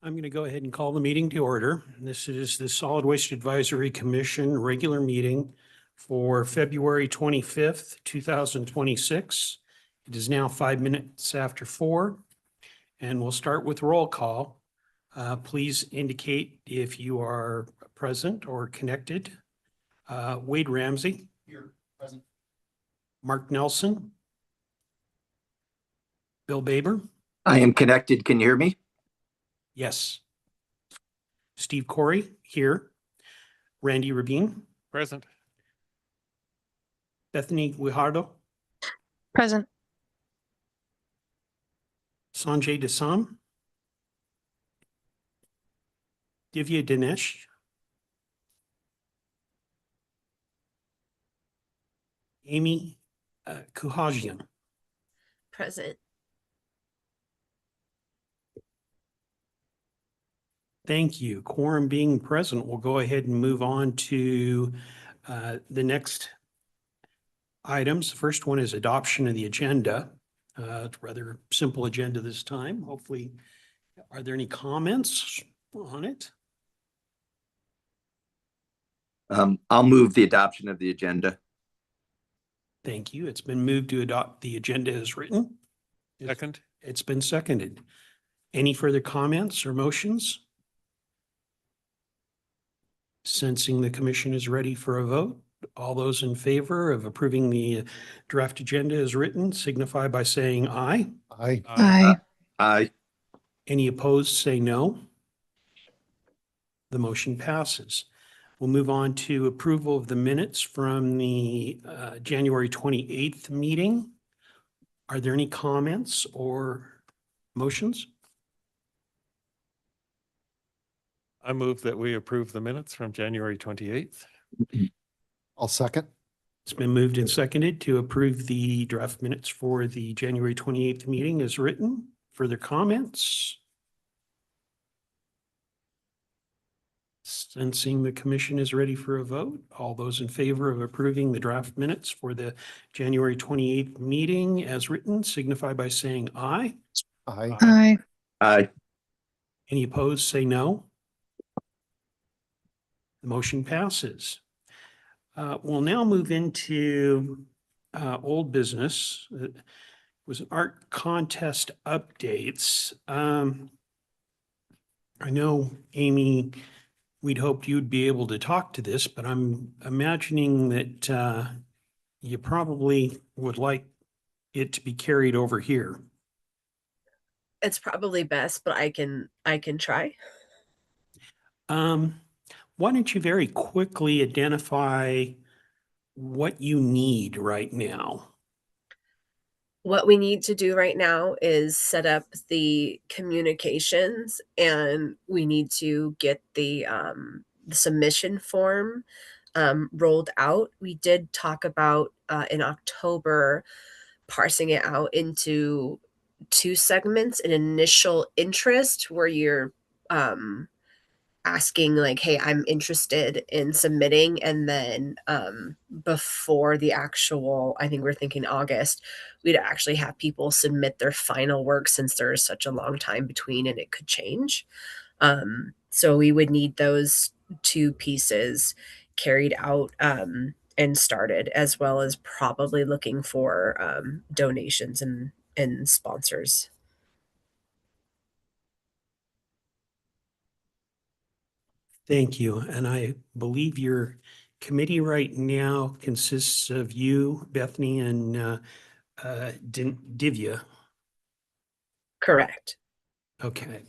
I'm going to go ahead and call the meeting to order. This is the Solid Waste Advisory Commission regular meeting for February 25th, 2026. It is now 5 minutes after 4, and we'll start with roll call. Please indicate if you are present or connected. Wade Ramsey. Here, present. Mark Nelson. Bill Baber. I am connected. Can you hear me? Yes. Steve Corey here. Randy Rabin. Present. Bethany Guijardo. Present. Sanjay Dasam. Divya Dinesh. Amy Kuhajian. Present. Thank you. Quorum being present, we'll go ahead and move on to the next items. The first one is adoption of the agenda. It's a rather simple agenda this time. Hopefully, are there any comments on it? I'll move the adoption of the agenda. Thank you. It's been moved to adopt the agenda as written. Second. It's been seconded. Any further comments or motions? Sensing the commission is ready for a vote, all those in favor of approving the draft agenda as written signify by saying aye. Aye. Aye. Aye. Any opposed, say no. The motion passes. We'll move on to approval of the minutes from the January 28th meeting. Are there any comments or motions? I move that we approve the minutes from January 28th. I'll second. It's been moved and seconded to approve the draft minutes for the January 28th meeting as written. Further comments? Sensing the commission is ready for a vote, all those in favor of approving the draft minutes for the January 28th meeting as written signify by saying aye. Aye. Aye. Aye. Any opposed, say no. The motion passes. We'll now move into old business. It was art contest updates. I know, Amy, we'd hoped you'd be able to talk to this, but I'm imagining that you probably would like it to be carried over here. It's probably best, but I can try. Why don't you very quickly identify what you need right now? What we need to do right now is set up the communications, and we need to get the submission form rolled out. We did talk about in October parsing it out into 2 segments: an initial interest where you're asking like, hey, I'm interested in submitting, and then before the actual, I think we're thinking August, we'd actually have people submit their final work, since there is such a long time between and it could change. So we would need those 2 pieces carried out and started, as well as probably looking for donations and sponsors. Thank you. And I believe your committee right now consists of you, Bethany, and Divya. Correct. Okay.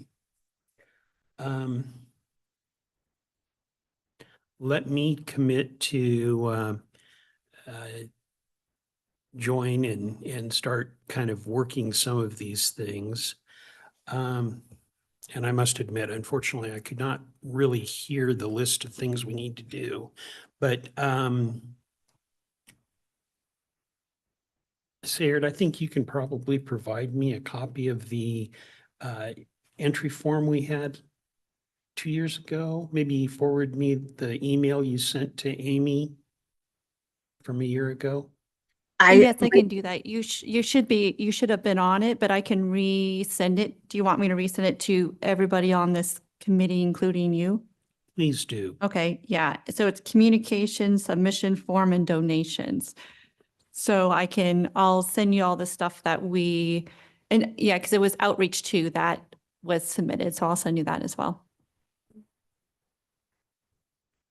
Let me commit to join and start kind of working some of these things. And I must admit, unfortunately, I could not really hear the list of things we need to do. But Sayard, I think you can probably provide me a copy of the entry form we had 2 years ago. Maybe forward me the email you sent to Amy from a year ago. Yes, I can do that. You should have been on it, but I can resend it. Do you want me to resend it to everybody on this committee, including you? Please do. Okay, yeah. So it's communication, submission form, and donations. So I'll send you all the stuff that and yeah, because it was outreach too that was submitted. So I'll send you that as well.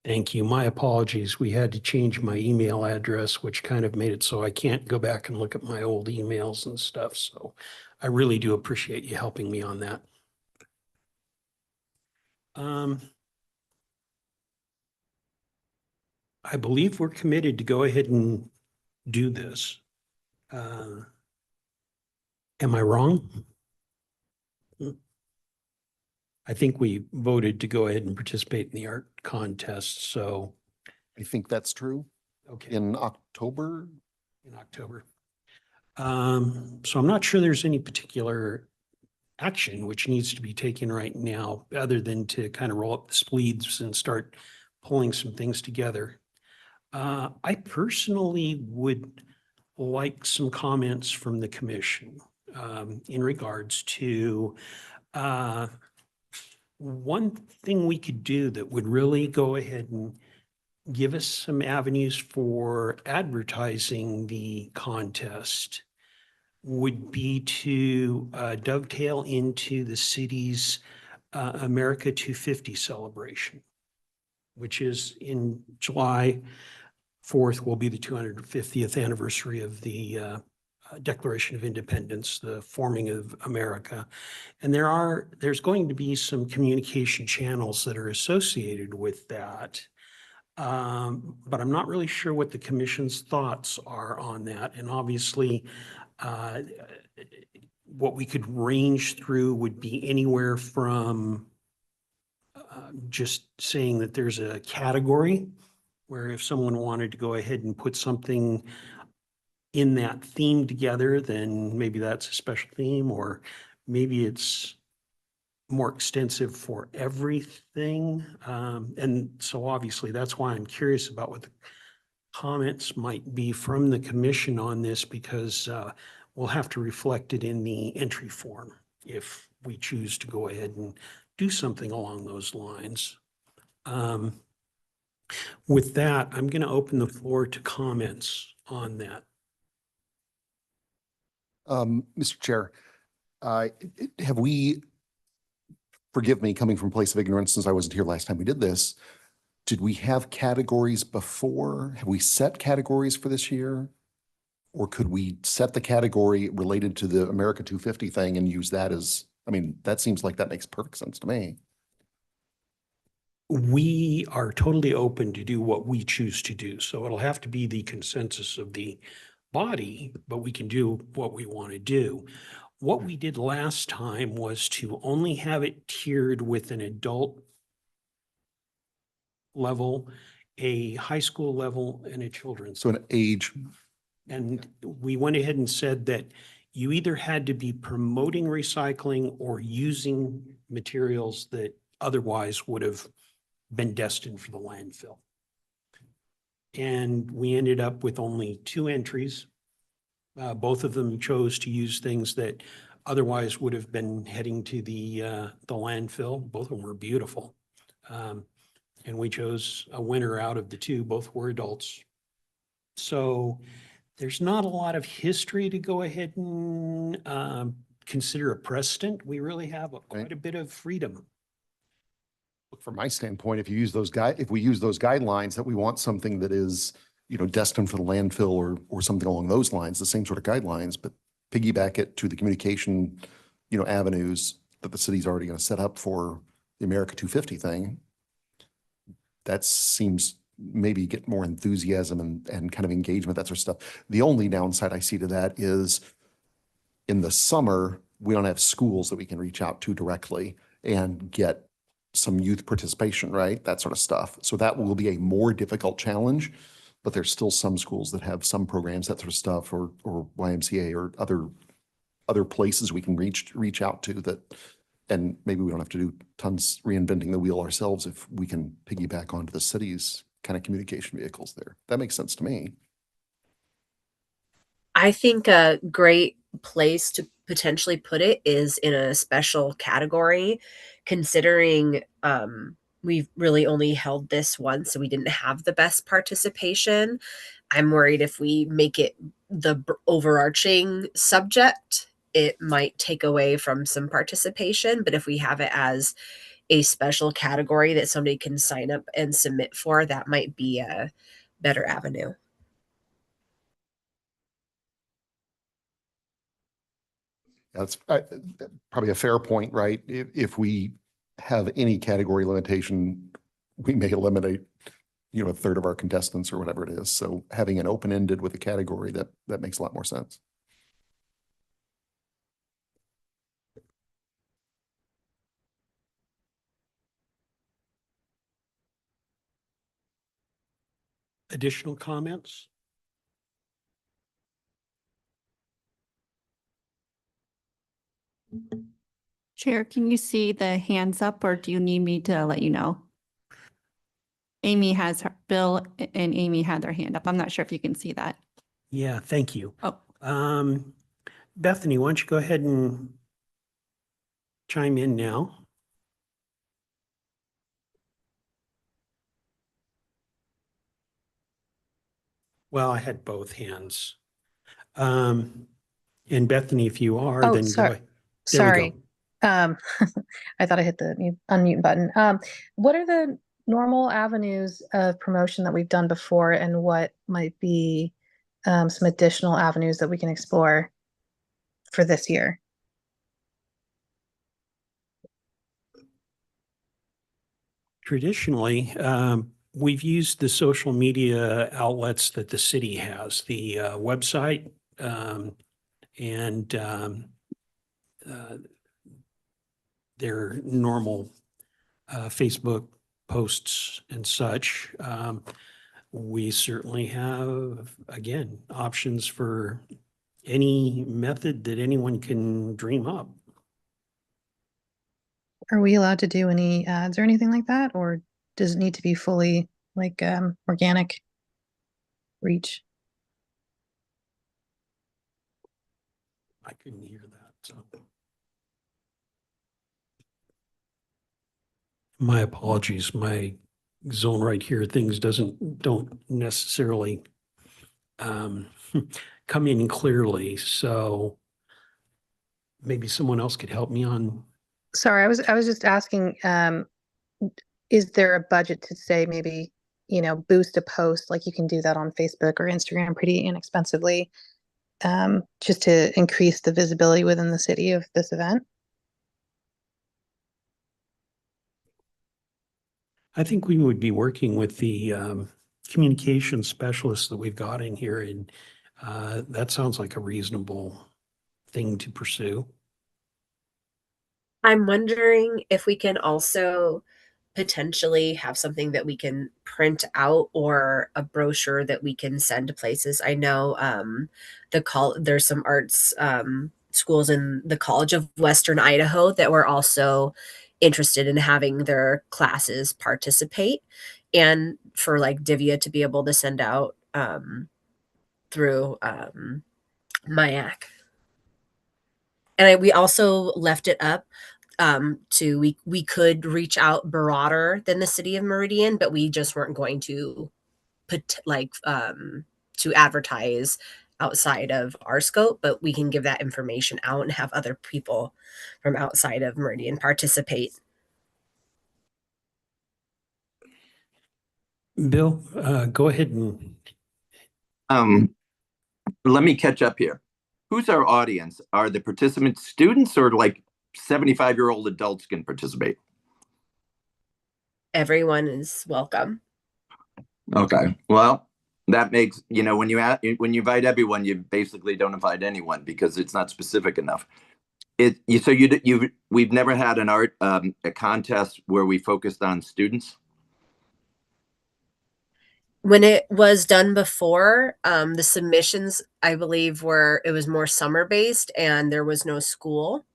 Thank you. My apologies. We had to change my email address, which kind of made it so I can't go back and look at my old emails and stuff. So I really do appreciate you helping me on that. I believe we're committed to go ahead and do this. Am I wrong? I think we voted to go ahead and participate in the art contest, so, I think that's true. okay, In October, in October. So I'm not sure there's any particular action which needs to be taken right now, other than to kind of roll up the sleeves and start pulling some things together. I personally would like some comments from the commission in regards to one thing we could do that would really go ahead and give us some avenues for advertising the contest would be to dovetail into the city's America 250 celebration, which is in July 4th will be the 250th anniversary of the Declaration of Independence, the forming of America. And there's going to be some communication channels that are associated with that. But I'm not really sure what the commission's thoughts are on that. And obviously, what we could range through would be anywhere from just saying that there's a category where if someone wanted to go ahead and put something in that theme together, then maybe that's a special theme, or maybe it's more extensive for everything. And so obviously that's why I'm curious about what the comments might be from the commission on this, because we'll have to reflect it in the entry form if we choose to go ahead and do something along those lines. With that, I'm going to open the floor to comments on that. Mr. Chair, have we, forgive me, coming from a place of ignorance since I wasn't here last time we did this, did we have categories before? Have we set categories for this year? Or could we set the category related to the America 250 thing and use that as, I mean, that seems like that makes perfect sense to me. We are totally open to do what we choose to do. So it'll have to be the consensus of the body, but we can do what we want to do. What we did last time was to only have it tiered with an adult level, a high school level, and a children's. So an age, And we went ahead and said that you either had to be promoting recycling or using materials that otherwise would have been destined for the landfill. And we ended up with only 2 entries. Both of them chose to use things that otherwise would have been heading to the landfill. Both of them were beautiful. And we chose a winner out of the 2. Both were adults. So there's not a lot of history to go ahead and consider a precedent. We really have quite a bit of freedom. from my standpoint, if you use those if we use those guidelines that we want something that is, you know, destined for the landfill or something along those lines, the same sort of guidelines, but piggyback it to the communication, you know, avenues that the city's already going to set up for the America 250 thing. That seems maybe get more enthusiasm and kind of engagement, that sort of stuff. The only downside I see to that is in the summer, we don't have schools that we can reach out to directly and get some youth participation, right? That sort of stuff. So that will be a more difficult challenge, but there's still some schools that have some programs, that sort of stuff, or YMCA or other places we can reach out to that. And maybe we don't have to do tons reinventing the wheel ourselves if we can piggyback onto the city's kind of communication vehicles there. That makes sense to me. I think a great place to potentially put it is in a special category, considering we've really only held this once, so we didn't have the best participation. I'm worried if we make it the overarching subject, it might take away from some participation. But if we have it as a special category that somebody can sign up and submit for, that might be a better avenue. That's probably a fair point, right? If we have any category limitation, we may eliminate, a third of our contestants or whatever it is. So having an open-ended with a category, that makes a lot more sense. Additional comments? Chair, can you see the hands up or do you need me to let you know? Bill and Amy had their hand up. I'm not sure if you can see that. Yeah, thank you. Oh, Bethany, why don't you go ahead and chime in now? Well, I had both hands. And Bethany, if you are, Oh, then go sorry. ahead. There we Sorry. go. I thought I hit the unmute button. What are the normal avenues of promotion that we've done before, and what might be some additional avenues that we can explore for this year? Traditionally, we've used the social media outlets that the city has, the website and their normal Facebook posts and such. We certainly have, again, options for any method that anyone can dream up. Are we allowed to do any ads or anything like that, or does it need to be fully like organic reach? I couldn't hear that, so. My apologies. My zone right here, things don't necessarily come in clearly. So maybe someone else could help me on. Sorry, I was just asking, is there a budget to say maybe, boost a post, like you can do that on Facebook or Instagram pretty inexpensively, just to increase the visibility within the city of this event? I think we would be working with the communication specialists that we've got in here, and that sounds like a reasonable thing to pursue. I'm wondering if we can also potentially have something that we can print out or a brochure that we can send to places. I know there's some arts schools in the College of Western Idaho that were also interested in having their classes participate, and for like Divya to be able to send out through MIAC. And we also left it up to we could reach out broader than the city of Meridian, but we just weren't going to put to advertise outside of our scope. But we can give that information out and have other people from outside of Meridian participate. Bill, go ahead and. Let me catch up here. Who's our audience? Are the participants students, or like 75-year-old adults can participate? Everyone is welcome. Okay. Well, that makes, when you invite everyone, you basically don't invite anyone because it's not specific enough. We've never had an art a contest where we focused on students. When it was done before, the submissions, I believe, it was more summer based and there was no school.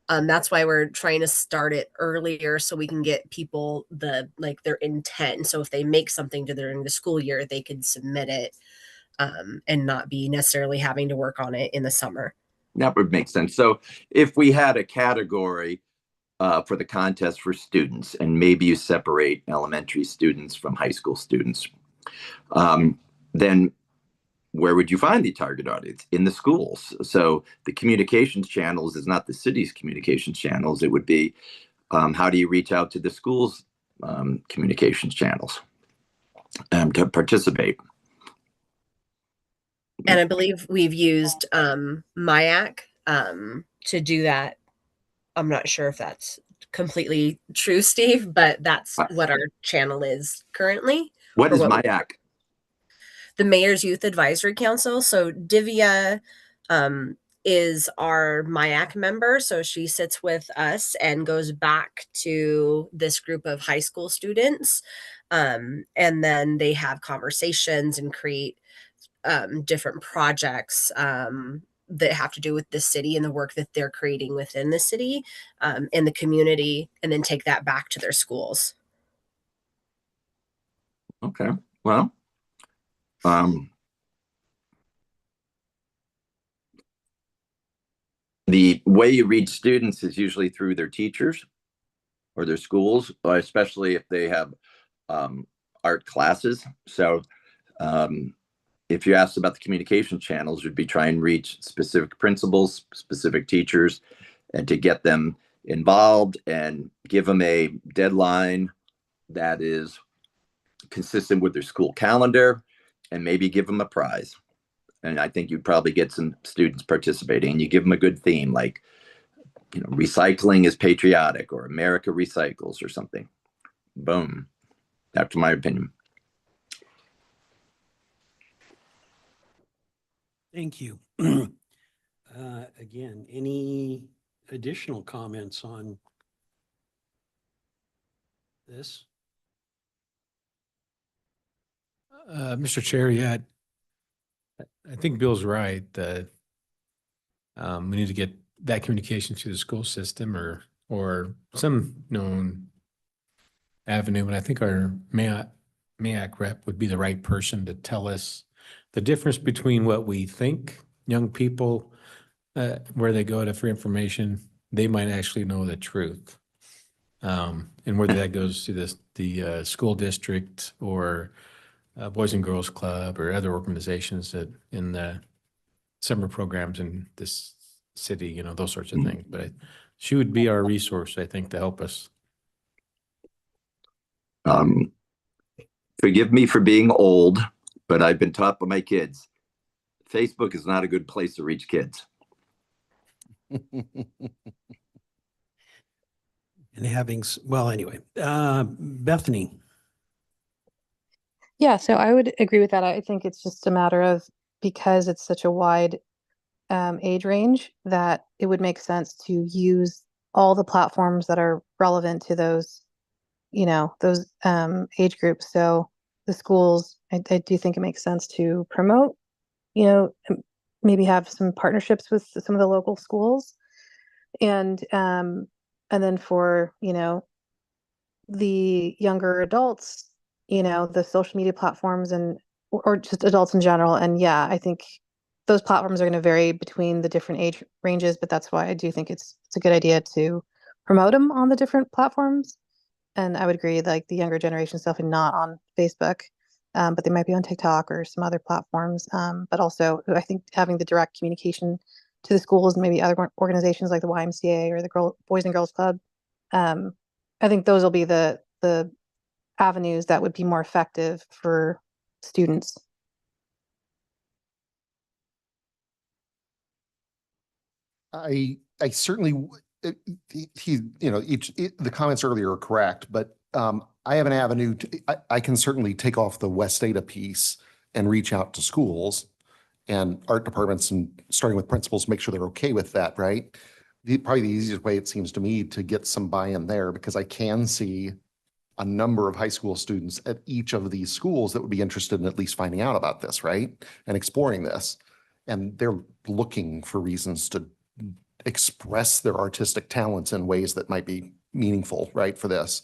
That's why we're trying to start it earlier so we can get people their intent. So if they make something during the school year, they could submit it and not be necessarily having to work on it in the summer. That would make sense. So if we had a category for the contest for students, and maybe you separate elementary students from high school students, then where would you find the target audience? In the schools. So the communications channels is not the city's communications channels. It would be how do you reach out to the schools' communications channels to participate? And I believe we've used MIAC to do that. I'm not sure if that's completely true, Steve, but that's what our channel is currently. What is MIAC? The Mayor's Youth Advisory Council. So Divya is our MIAC member. So she sits with us and goes back to this group of high school students. And then they have conversations and create different projects that have to do with the city and the work that they're creating within the city and the community, and then take that back to their schools. Okay. Well, the way you reach students is usually through their teachers or their schools, or especially if they have art classes. So if you asked about the communication channels, you'd be trying to reach specific principals, specific teachers, and to get them involved and give them a deadline that is consistent with their school calendar, and maybe give them a prize. And I think you'd probably get some students participating, and you give them a good theme like, recycling is patriotic, or America recycles, or something. Boom. That's my opinion. Thank you. Again, any additional comments on this? Mr. Chair, yeah, I think Bill's right that we need to get that communication to the school system or some known avenue. And I think our MAAC rep would be the right person to tell us the difference between what we think young people, where they go to for information, they might actually know the truth. And whether that goes to the school district or Boys and Girls Club or other organizations that in the summer programs in this city, those sorts of things. But she would be our resource, I think, to help us. Forgive me for being old, but I've been taught by my kids, Facebook is not a good place to reach kids. And having, well, anyway, Bethany. Yeah, so I would agree with that. I think it's just a matter of, because it's such a wide age range, that it would make sense to use all the platforms that are relevant to those, those age groups. So the schools, I do think it makes sense to promote, maybe have some partnerships with some of the local schools. And then for, the younger adults, the social media platforms or just adults in general. And yeah, I think those platforms are going to vary between the different age ranges, but that's why I do think it's a good idea to promote them on the different platforms. And I would agree, like the younger generation stuff and not on Facebook, but they might be on TikTok or some other platforms. But also I think having the direct communication to the schools and maybe other organizations like the YMCA or the Boys and Girls Club. I think those will be the avenues that would be more effective for students. I certainly, the comments earlier are correct, but I have an avenue I can certainly take off the West Ada piece and reach out to schools and art departments, and starting with principals, make sure they're okay with that, right? Probably the easiest way, it seems to me, to get some buy-in there, because I can see a number of high school students at each of these schools that would be interested in at least finding out about this, right? And exploring this. And they're looking for reasons to express their artistic talents in ways that might be meaningful, right, for this.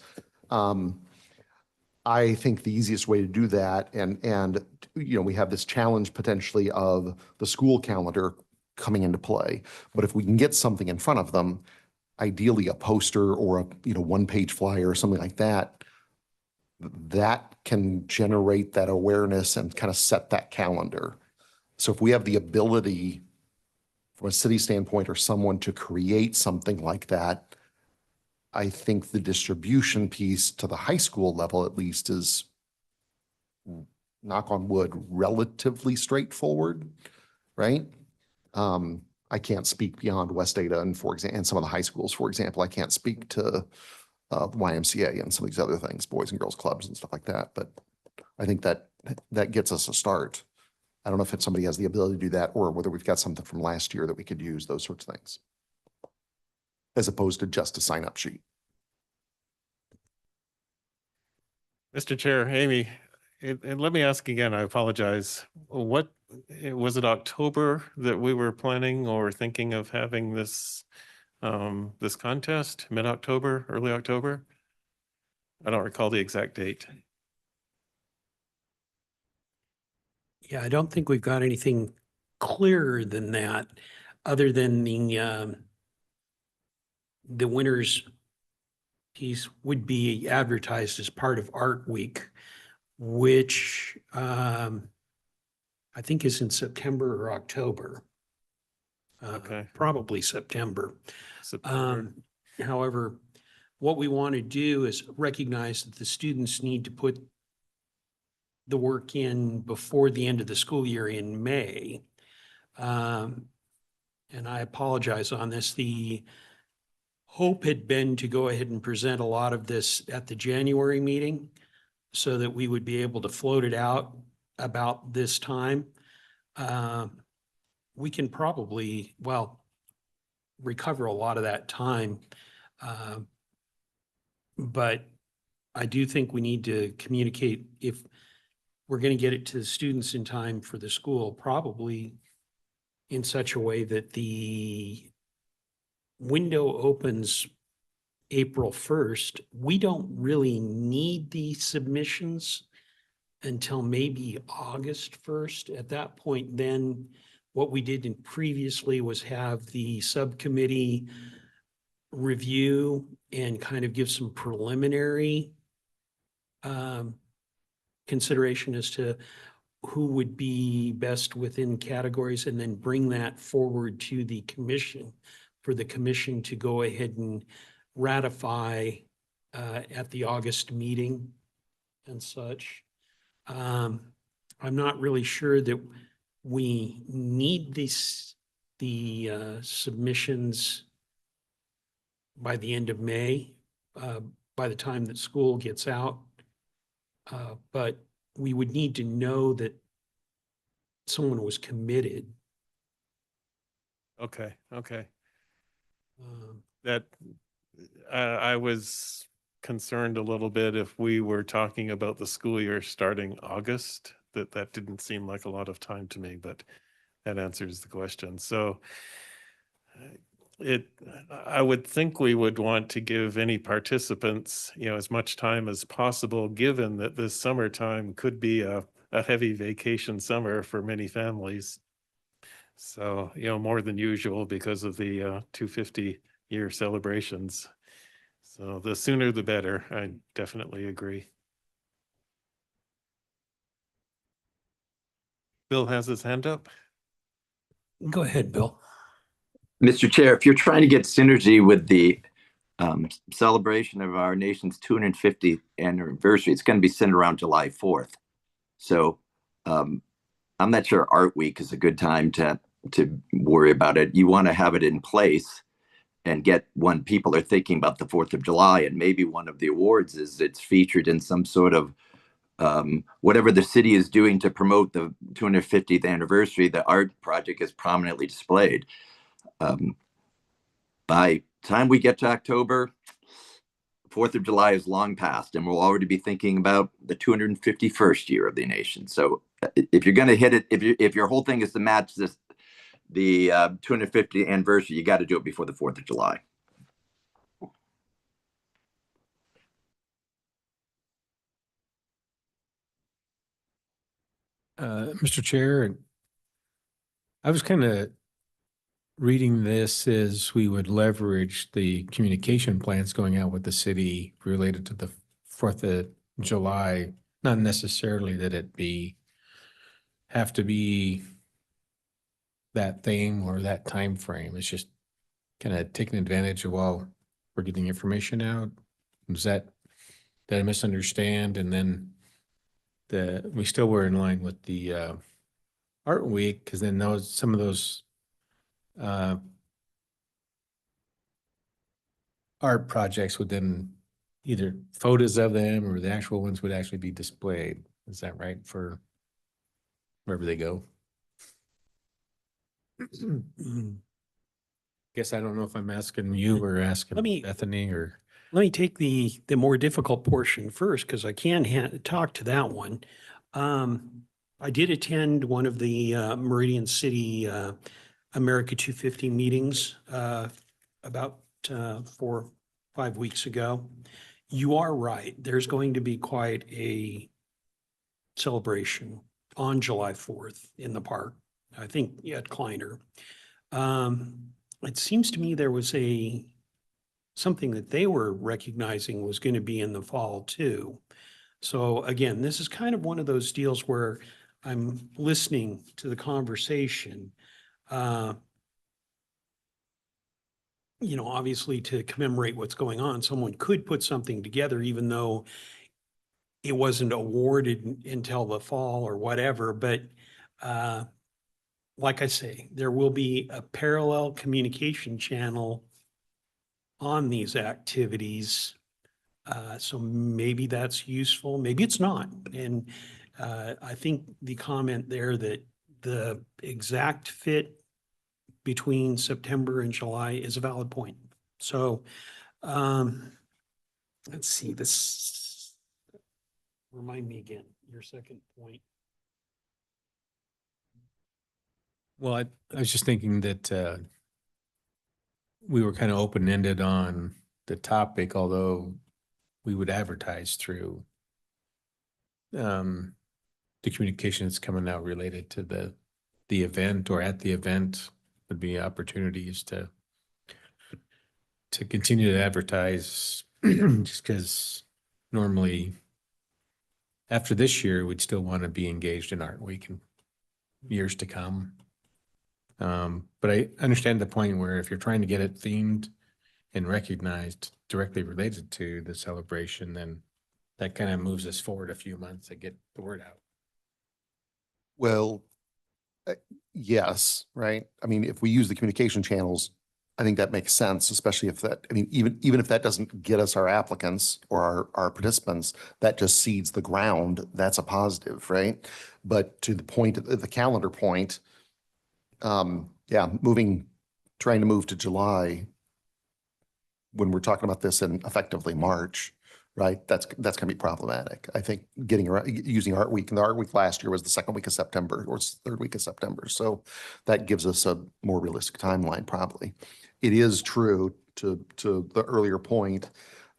I think the easiest way to do that, and we have this challenge potentially of the school calendar coming into play. But if we can get something in front of them, ideally a poster or a one-page flyer or something like that, that can generate that awareness and kind of set that calendar. So if we have the ability from a city standpoint or someone to create something like that, I think the distribution piece to the high school level at least is, knock on wood, relatively straightforward, right? I can't speak beyond West Ada and and some of the high schools, for example. I can't speak to YMCA and some of these other things, Boys and Girls Clubs and stuff like that. But I think that gets us a start. I don't know if somebody has the ability to do that or whether we've got something from last year that we could use, those sorts of things, as opposed to just a sign-up sheet. Mr. Chair, Amy, and let me ask again, I apologize. What, was it October that we were planning or thinking of having this, this contest, mid-October, early October? I don't recall the exact date. Yeah, I don't think we've got anything clearer than that, other than the winner's piece would be advertised as part of Art Week, which I think is in September or October. Okay. Probably September. September. However, what we want to do is recognize that the students need to put the work in before the end of the school year in May. And I apologize on this. The hope had been to go ahead and present a lot of this at the January meeting so that we would be able to float it out about this time. We can probably, recover a lot of that time. But I do think we need to communicate, if we're going to get it to the students in time for the school, probably in such a way that the window opens April 1st. We don't really need the submissions until maybe August 1st. At that point, then what we did previously was have the subcommittee review and kind of give some preliminary consideration as to who would be best within categories, and then bring that forward to the commission for the commission to go ahead and ratify at the August meeting and such. I'm not really sure that we need the submissions by the end of May, by the time that school gets out. But we would need to know that someone was committed. Okay, okay. Um, That, I was concerned a little bit if we were talking about the school year starting August, that didn't seem like a lot of time to me, but that answers the question. So I would think we would want to give any participants, as much time as possible, given that this summertime could be a heavy vacation summer for many families. So, more than usual because of the 250-year celebrations. So the sooner the better. I definitely agree. Bill has his hand up. Go ahead, Bill. Mr. Chair, if you're trying to get synergy with the celebration of our nation's 250th anniversary, it's going to be centered around July 4th. So I'm not sure Art Week is a good time to worry about it. You want to have it in place and get when people are thinking about the 4th of July, and maybe one of the awards is it's featured in some sort of whatever the city is doing to promote the 250th anniversary, the art project is prominently displayed. By the time we get to October, 4th of July is long past, and we'll already be thinking about the 251st year of the nation. So if you're going to hit it, if your whole thing is to match the 250th anniversary, you got to do it before the 4th of July. Mr. Chair, I was kind of reading this as we would leverage the communication plans going out with the city related to the 4th of July, not necessarily that it have to be that thing or that time frame. It's just kind of taking advantage of while we're getting information out. Did I misunderstand? And then we still were in line with the Art Week, because then some of those art projects would then either photos of them or the actual ones would actually be displayed. Is that right, for wherever they go? Guess I don't know if I'm asking you or asking Let me- Bethany or. Let me take the more difficult portion first, because I can talk to that one. I did attend one of the Meridian City America 250 meetings about 4 or 5 weeks ago. You are right. There's going to be quite a celebration on July 4th in the park, I think at Kleiner. It seems to me there was something that they were recognizing was going to be in the fall too. So again, this is kind of one of those deals where I'm listening to the conversation. Obviously to commemorate what's going on, someone could put something together, even though it wasn't awarded until the fall or whatever. But like I say, there will be a parallel communication channel on these activities. So maybe that's useful, maybe it's not. And I think the comment there that the exact fit between September and July is a valid point. So let's see, this, remind me again, your second point. Well, I was just thinking that we were kind of open-ended on the topic, although we would advertise through the communications coming out related to the event, or at the event would be opportunities to continue to advertise, just because normally after this year, we'd still want to be engaged in Art Week in years to come. But I understand the point where if you're trying to get it themed and recognized directly related to the celebration, then that kind of moves us forward a few months to get the word out. Well, yes, right? I mean, if we use the communication channels, I think that makes sense, especially if that, I mean, even if that doesn't get us our applicants or our participants, that just seeds the ground. That's a positive, right? But to the point, the calendar point, yeah, trying to move to July when we're talking about this in effectively March, right? That's gonna be problematic. I think using Art Week, and the Art Week last year was the second week of September, or it's the third week of September. So that gives us a more realistic timeline, probably. It is true to the earlier point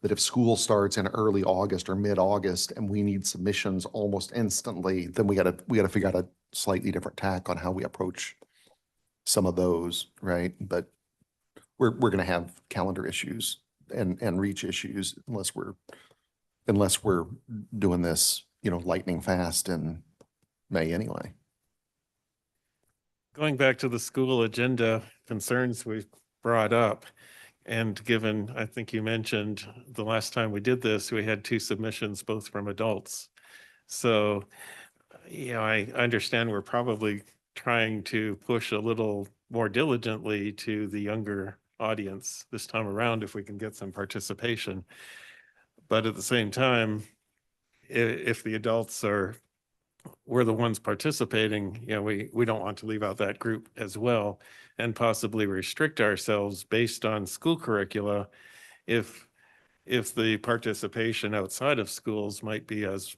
that if school starts in early August or mid-August and we need submissions almost instantly, then we gotta figure out a slightly different tack on how we approach some of those, right? But we're gonna have calendar issues and reach issues unless we're doing this, lightning fast in May anyway. Going back to the school agenda concerns we've brought up, and given, I think you mentioned the last time we did this, we had 2 submissions, both from adults. So, I understand we're probably trying to push a little more diligently to the younger audience this time around if we can get some participation. But at the same time, if the adults we're the ones participating, we don't want to leave out that group as well, and possibly restrict ourselves based on school curricula if the participation outside of schools might be as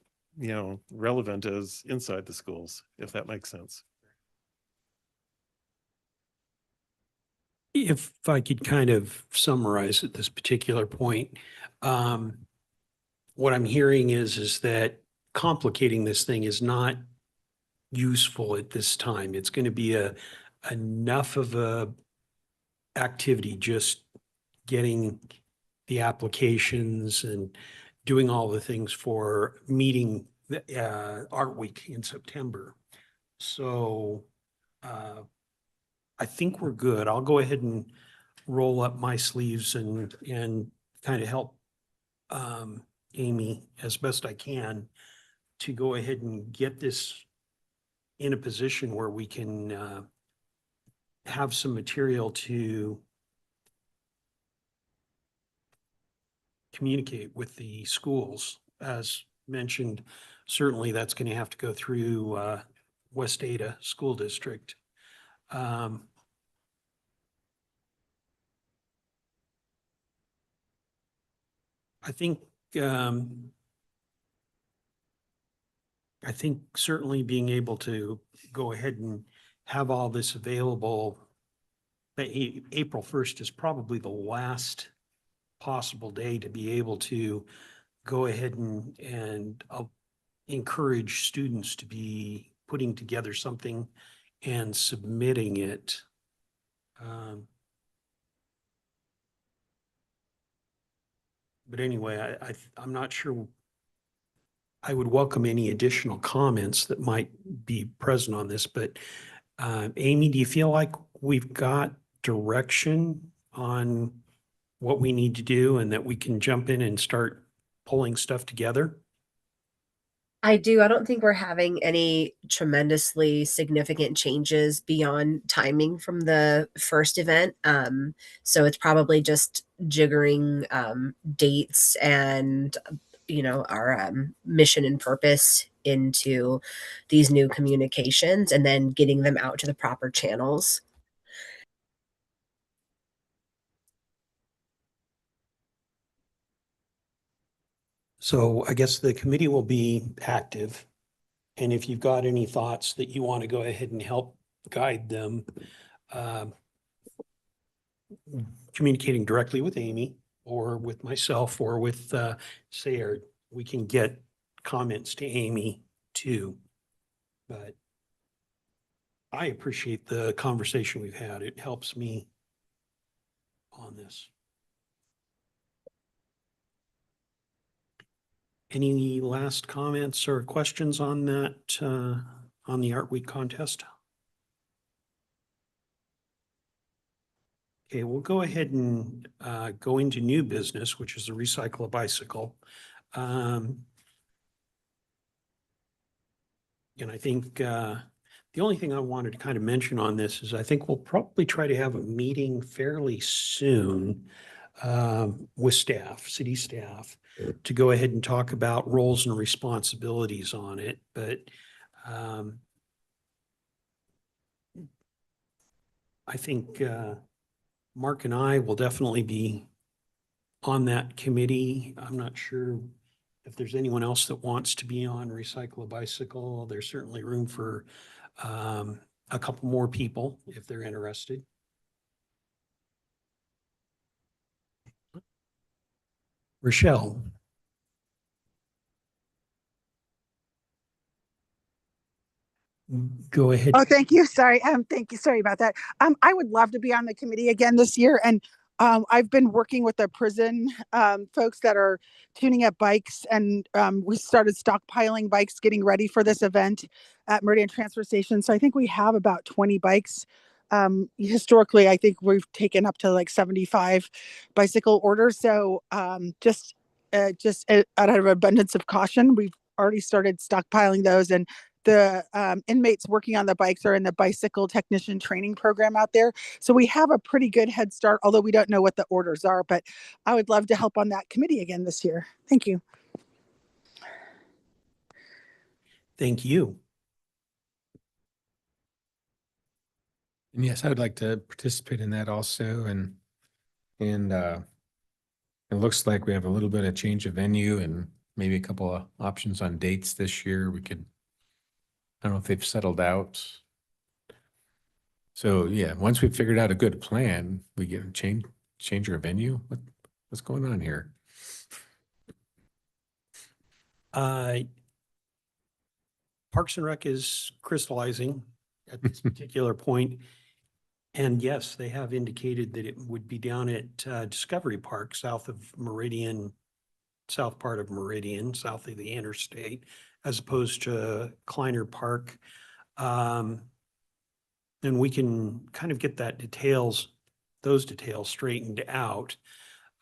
relevant as inside the schools, if that makes sense. If I could kind of summarize at this particular point, what I'm hearing is that complicating this thing is not useful at this time. It's going to be enough of a activity just getting the applications and doing all the things for meeting the Art Week in September. So I think we're good. I'll go ahead and roll up my sleeves and kind of help Amy as best I can to go ahead and get this in a position where we can have some material to communicate with the schools. As mentioned, certainly that's going to have to go through West Ada School District. I think certainly being able to go ahead and have all this available, April 1st is probably the last possible day to be able to go ahead and encourage students to be putting together something and submitting it. But anyway, I'm not sure. I would welcome any additional comments that might be present on this, but Amy, do you feel like we've got direction on what we need to do and that we can jump in and start pulling stuff together? I do. I don't think we're having any tremendously significant changes beyond timing from the first event. So it's probably just jiggering dates and our mission and purpose into these new communications and then getting them out to the proper channels. So I guess the committee will be active. And if you've got any thoughts that you want to go ahead and help guide them, communicating directly with Amy or with myself or with Sayre, we can get comments to Amy too. But I appreciate the conversation we've had. It helps me on this. Any last comments or questions on that, on the Art Week contest? Okay, we'll go ahead and go into new business, which is the Recycle a Bicycle. And I think the only thing I wanted to kind of mention on this is I think we'll probably try to have a meeting fairly soon with staff, city staff, to go ahead and talk about roles and responsibilities on it. But I think Mark and I will definitely be on that committee. I'm not sure if there's anyone else that wants to be on Recycle a Bicycle. There's certainly room for a couple more people if they're interested. Rochelle. Go ahead. Oh, thank you. Sorry. Thank you. Sorry about that. I would love to be on the committee again this year. And I've been working with the prison folks that are tuning up bikes, and we started stockpiling bikes, getting ready for this event at Meridian Transfer Station. So I think we have about 20 bikes. Historically, I think we've taken up to like 75 bicycle orders. So just out of abundance of caution, we've already started stockpiling those, and the inmates working on the bikes are in the bicycle technician training program out there. So we have a pretty good head start, although we don't know what the orders are, but I would love to help on that committee again this year. Thank you. Thank you. And yes, I would like to participate in that also. And it looks like we have a little bit of change of venue and maybe a couple of options on dates this year. We could, I don't know if they've settled out. So yeah, once we've figured out a good plan, we get change our venue. What's going on here? Parks and Rec is crystallizing at this particular point. And yes, they have indicated that it would be down at Discovery Park, south of Meridian, south part of Meridian, south of the interstate, as opposed to Kleiner Park. And we can kind of get those details straightened out.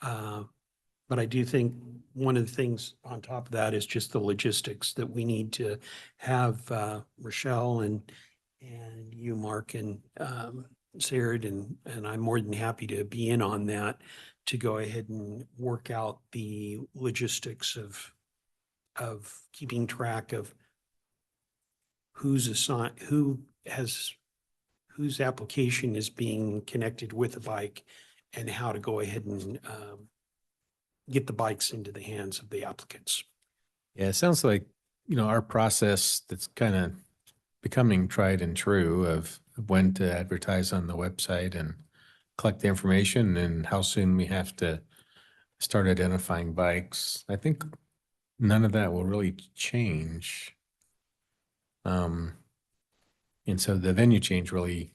But I do think one of the things on top of that is just the logistics that we need to have Rochelle and you, Mark, and Sarah, and I'm more than happy to be in on that, to go ahead and work out the logistics of keeping track of whose application is being connected with a bike, and how to go ahead and get the bikes into the hands of the applicants. Yeah, it sounds like, our process that's kind of becoming tried and true of when to advertise on the website and collect the information and how soon we have to start identifying bikes. I think none of that will really change. And so the venue change really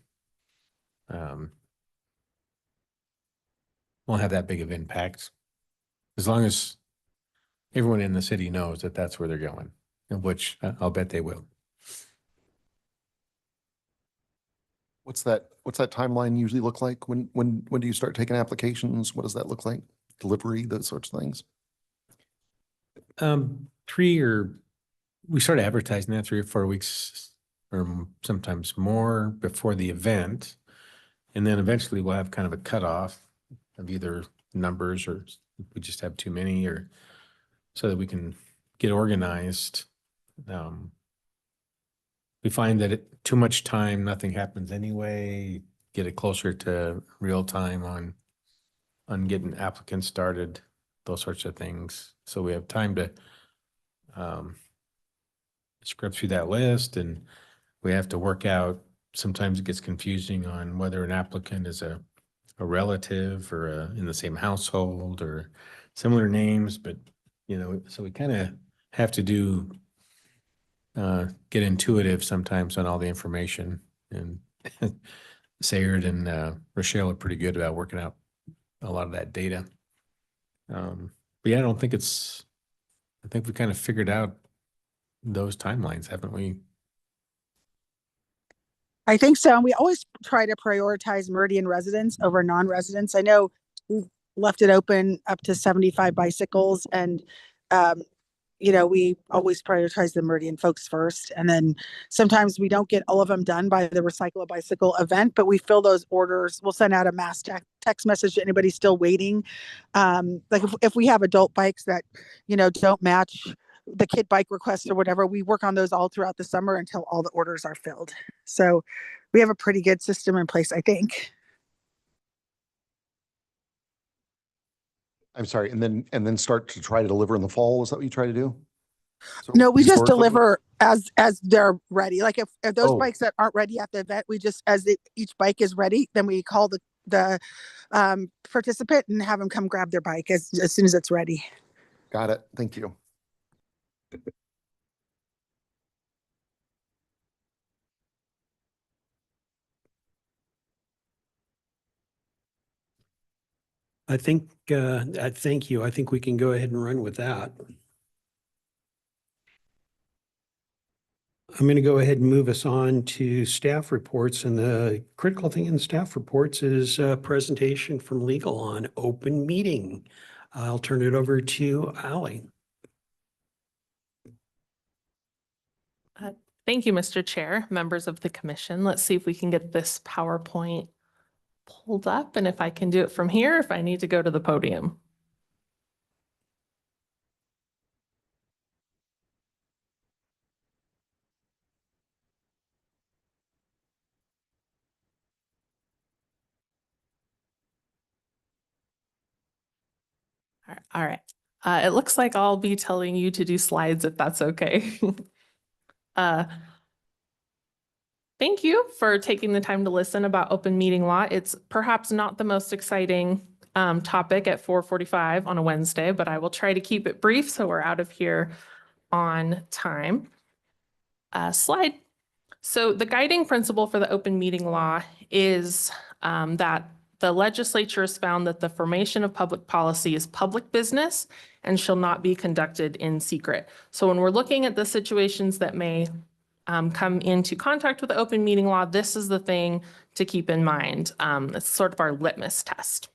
won't have that big of impact, as long as everyone in the city knows that that's where they're going, and which I'll bet they will. What's that timeline usually look like? When do you start taking applications? What does that look like? Delivery, those sorts of things? We start advertising that 3 or 4 weeks or sometimes more before the event. And then eventually we'll have kind of a cutoff of either numbers, or we just have too many, or so that we can get organized. We find that too much time, nothing happens anyway. Get it closer to real time on getting applicants started, those sorts of things. So we have time to script through that list, and we have to work out. Sometimes it gets confusing on whether an applicant is a relative or in the same household or similar names, but so we kind of have to get intuitive sometimes on all the information, and Sayard and Rochelle are pretty good about working out a lot of that data. But yeah, I think we kind of figured out those timelines, haven't we? I think so. And we always try to prioritize Meridian residents over non-residents. I know we've left it open up to 75 bicycles, and we always prioritize the Meridian folks first. And then sometimes we don't get all of them done by the Recycle a Bicycle event, but we fill those orders. We'll send out a mass text message to anybody still waiting. Like if we have adult bikes that, don't match the kid bike requests or whatever, we work on those all throughout the summer until all the orders are filled. So we have a pretty good system in place, I think. I'm sorry, and then start to try to deliver in the fall. Is that what you try to do? So No, we just historically- deliver as they're ready. Like if those Oh. bikes that aren't ready at the event, we just, each bike is ready, then we call the participant and have them come grab their bike as soon as it's ready. Got it. Thank you. I think, thank you. I think we can go ahead and run with that. I'm going to go ahead and move us on to staff reports, and the critical thing in staff reports is a presentation from legal on open meeting. I'll turn it over to Ally. Thank you, Mr. Chair, members of the commission. Let's see if we can get this PowerPoint pulled up, and if I can do it from here, if I need to go to the podium. All right. It looks like I'll be telling you to do slides if that's okay. Thank you for taking the time to listen about open meeting law. It's perhaps not the most exciting topic at 4:45 on a Wednesday, but I will try to keep it brief so we're out of here on time. slide. So the guiding principle for the open meeting law is that the legislature has found that the formation of public policy is public business and shall not be conducted in secret. So when we're looking at the situations that may come into contact with the open meeting law, this is the thing to keep in mind. It's sort of our litmus test.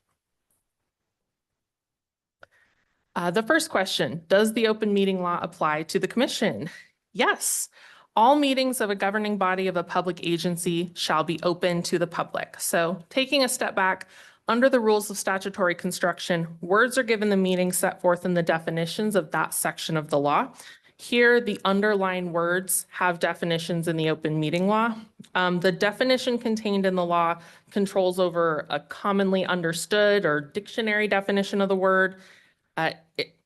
The first question, does the open meeting law apply to the commission? Yes. All meetings of a governing body of a public agency shall be open to the public. So taking a step back, under the rules of statutory construction, words are given the meaning set forth in the definitions of that section of the law. Here, the underlined words have definitions in the open meeting law. The definition contained in the law controls over a commonly understood or dictionary definition of the word.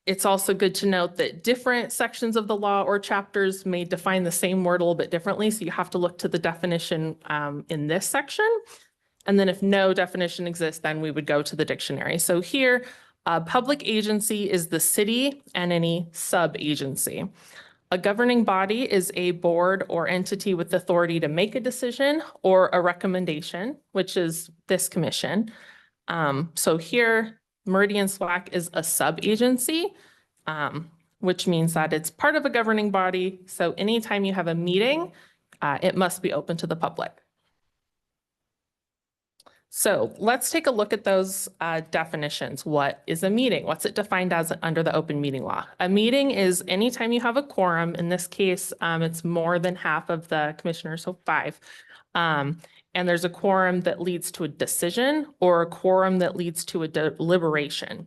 It's also good to note that different sections of the law or chapters may define the same word a little bit differently. So you have to look to the definition in this section. And then if no definition exists, then we would go to the dictionary. So here, a public agency is the city and any sub-agency. A governing body is a board or entity with authority to make a decision or a recommendation, which is this commission. So here, Meridian SWAC is a sub-agency, which means that it's part of a governing body. So anytime you have a meeting, it must be open to the public. So let's take a look at those definitions. What is a meeting? What's it defined as under the open meeting law? A meeting is anytime you have a quorum. In this case, it's more than half of the commissioners, so 5. And there's a quorum that leads to a decision or a quorum that leads to a deliberation.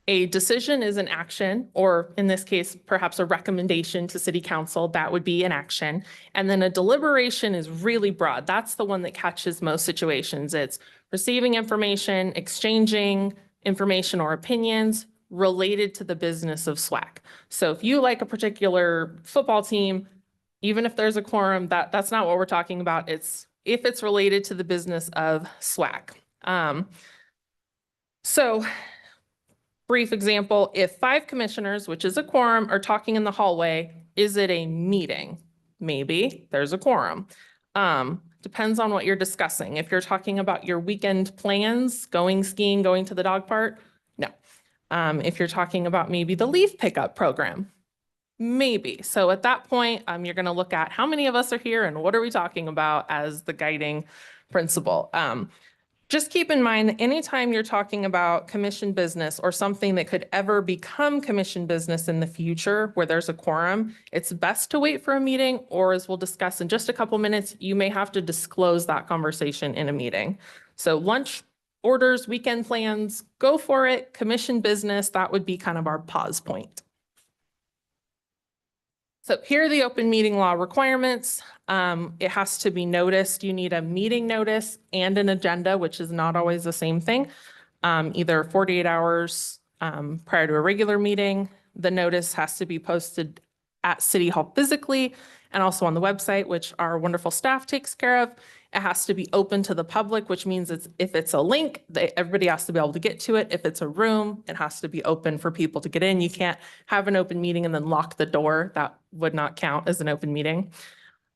A decision is an action, or in this case, perhaps a recommendation to city council, that would be an action. And then a deliberation is really broad. That's the one that catches most situations. It's receiving information, exchanging information or opinions related to the business of SWAC. So if you like a particular football team, even if there's a quorum, that's not what we're talking about. It's if it's related to the business of SWAC. So brief example, if 5 commissioners, which is a quorum, are talking in the hallway, is it a meeting? Maybe there's a quorum. Depends on what you're discussing. If you're talking about your weekend plans, going skiing, going to the dog park, no. If you're talking about maybe the leaf pickup program, maybe. So at that point, you're going to look at how many of us are here and what are we talking about as the guiding principle. Just keep in mind that anytime you're talking about commission business or something that could ever become commission business in the future where there's a quorum, it's best to wait for a meeting, or as we'll discuss in just a couple minutes, you may have to disclose that conversation in a meeting. So lunch orders, weekend plans, go for it. Commission business, that would be kind of our pause point. So here are the open meeting law requirements. It has to be noticed. You need a meeting notice and an agenda, which is not always the same thing. Either 48 hours prior to a regular meeting. The notice has to be posted at City Hall physically and also on the website, which our wonderful staff takes care of. It has to be open to the public, which means if it's a link, everybody has to be able to get to it. If it's a room, it has to be open for people to get in. You can't have an open meeting and then lock the door. That would not count as an open meeting.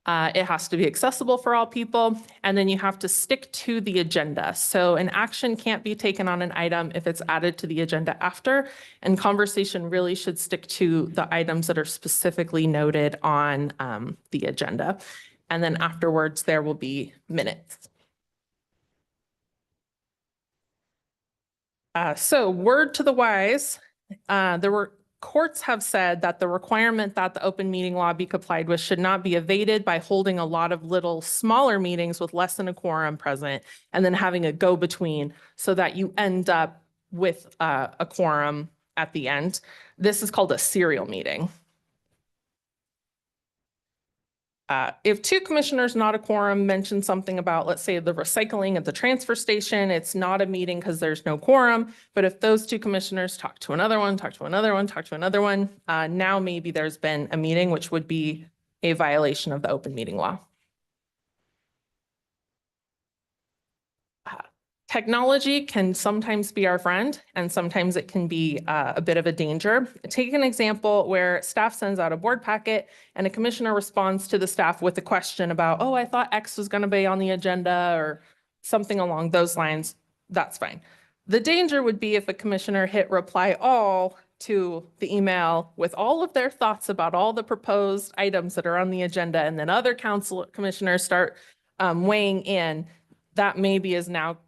It has to be accessible for all people. And then you have to stick to the agenda. So an action can't be taken on an item if it's added to the agenda after. And conversation really should stick to the items that are specifically noted on the agenda. And then afterwards, there will be minutes. So word to the wise, courts have said that the requirement that the open meeting law be complied with should not be evaded by holding a lot of little smaller meetings with less than a quorum present and then having a go-between so that you end up with a quorum at the end. This is called a serial meeting. If 2 commissioners, not a quorum, mention something about, let's say, the recycling at the transfer station, it's not a meeting because there's no quorum. But if those 2 commissioners talk to another one, talk to another one, talk to another one, now maybe there's been a meeting, which would be a violation of the open meeting law. Technology can sometimes be our friend and sometimes it can be a bit of a danger. Take an example where staff sends out a board packet and a commissioner responds to the staff with a question about, oh, I thought X was going to be on the agenda or something along those lines. That's fine. The danger would be if a commissioner hit reply all to the email with all of their thoughts about all the proposed items that are on the agenda, and then other council commissioners start weighing in. That maybe is now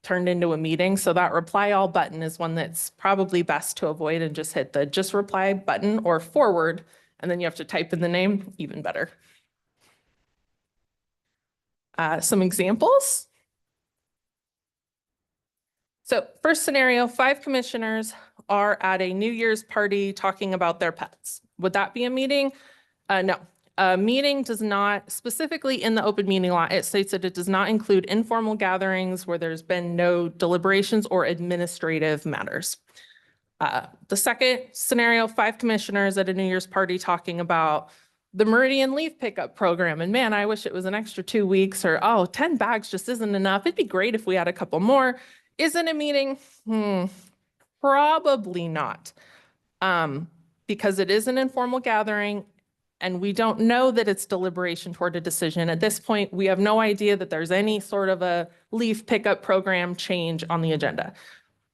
turned into a meeting. So that reply all button is one that's probably best to avoid, and just hit the just reply button or forward, and then you have to type in the name, even better. Some examples. So first scenario, 5 commissioners are at a New Year's party talking about their pets. Would that be a meeting? No. A meeting does not, specifically in the open meeting law, it states that it does not include informal gatherings where there's been no deliberations or administrative matters. The second scenario, 5 commissioners at a New Year's party talking about the Meridian leaf pickup program. And man, I wish it was an extra 2 weeks, or, oh, 10 bags just isn't enough. It'd be great if we had a couple more. Is it a meeting? Probably not. Because it is an informal gathering and we don't know that it's deliberation toward a decision. At this point, we have no idea that there's any sort of a leaf pickup program change on the agenda.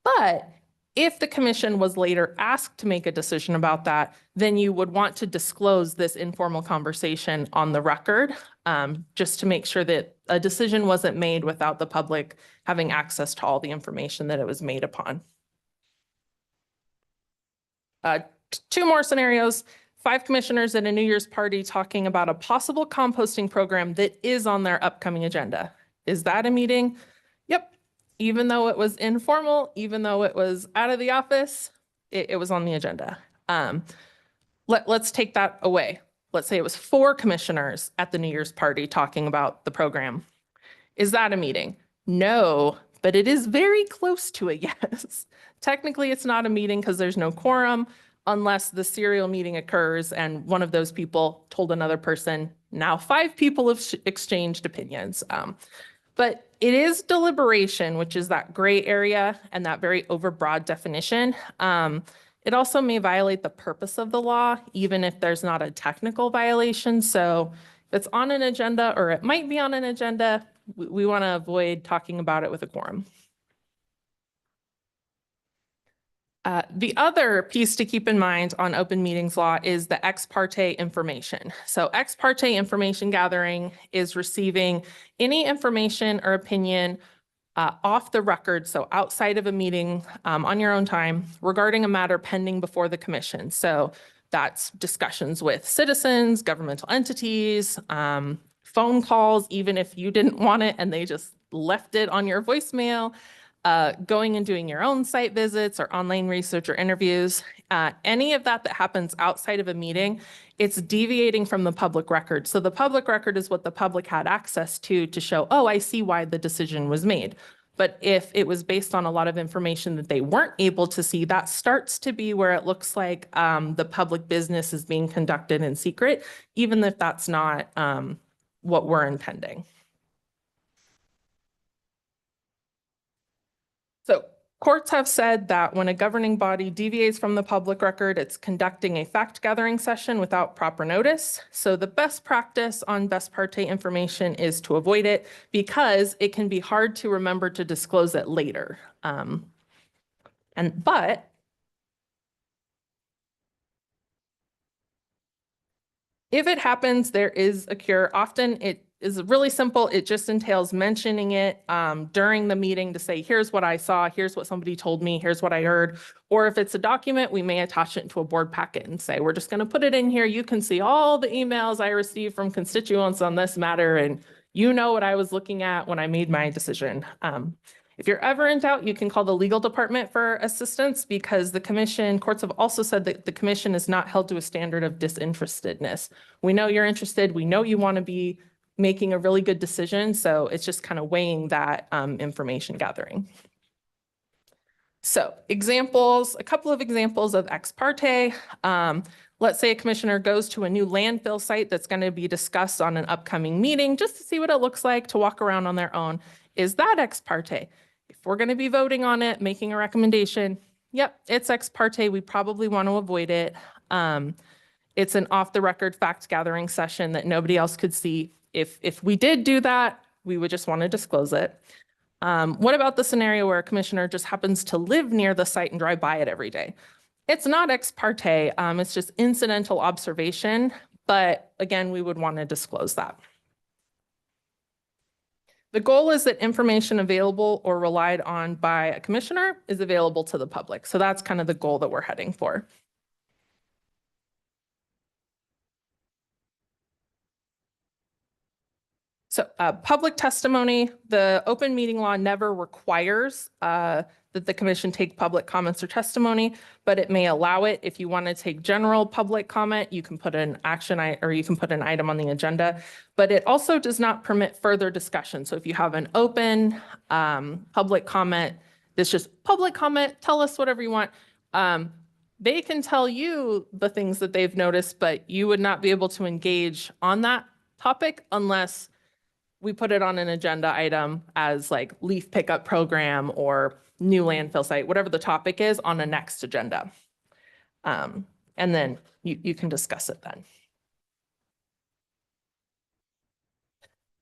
But if the commission was later asked to make a decision about that, then you would want to disclose this informal conversation on the record, just to make sure that a decision wasn't made without the public having access to all the information that it was made upon. 2 more scenarios. 5 commissioners at a New Year's party talking about a possible composting program that is on their upcoming agenda. Is that a meeting? Yep. Even though it was informal, even though it was out of the office, it was on the agenda. Let's take that away. Let's say it was 4 commissioners at the New Year's party talking about the program. Is that a meeting? No, but it is very close to a yes. Technically, it's not a meeting because there's no quorum, unless the serial meeting occurs and one of those people told another person. Now 5 people have exchanged opinions. But it is deliberation, which is that gray area and that very overbroad definition. It also may violate the purpose of the law, even if there's not a technical violation. So if it's on an agenda, or it might be on an agenda, we want to avoid talking about it with a quorum. The other piece to keep in mind on open meetings law is the ex parte information. So ex parte information gathering is receiving any information or opinion off the record, so outside of a meeting on your own time, regarding a matter pending before the commission. So that's discussions with citizens, governmental entities, phone calls, even if you didn't want it and they just left it on your voicemail. Going and doing your own site visits or online research or interviews, any of that happens outside of a meeting, it's deviating from the public record. So the public record is what the public had access to show, oh, I see why the decision was made. But if it was based on a lot of information that they weren't able to see, that starts to be where it looks like the public business is being conducted in secret, even if that's not what we're intending. So courts have said that when a governing body deviates from the public record, it's conducting a fact-gathering session without proper notice. So the best practice on best parte information is to avoid it, because it can be hard to remember to disclose it later. But if it happens, there is a cure. Often it is really simple. It just entails mentioning it during the meeting to say, here's what I saw, here's what somebody told me, here's what I heard. Or if it's a document, we may attach it into a board packet and say, we're just going to put it in here. You can see all the emails I received from constituents on this matter, and you know what I was looking at when I made my decision. If you're ever in doubt, you can call the legal department for assistance, because the commission, courts have also said that the commission is not held to a standard of disinterestedness. We know you're interested. We know you want to be making a really good decision. So it's just kind of weighing that information gathering. So examples, a couple of examples of ex parte. Let's say a commissioner goes to a new landfill site that's going to be discussed on an upcoming meeting, just to see what it looks like, to walk around on their own. Is that ex parte? If if we're going to be voting on it, making a recommendation, yep, it's ex parte. We probably want to avoid it. It's an off the record fact gathering session that nobody else could see. If we did do that, we would just want to disclose it. What about the scenario where a commissioner just happens to live near the site and drive by it every day? It's not ex parte. It's just incidental observation. But again, we would want to disclose that. The goal is that information available or relied on by a commissioner is available to the public. So that's kind of the goal that we're heading for. So public testimony, the open meeting law never requires that the commission take public comments or testimony, but it may allow it. If you want to take general public comment, you can put an you can put an item on the agenda, but it also does not permit further discussion. So if you have an open public comment, it's just public comment, tell us whatever you want. They can tell you the things that they've noticed, but you would not be able to engage on that topic unless we put it on an agenda item as like leaf pickup program or new landfill site, whatever the topic is on a next agenda. And then you can discuss it then.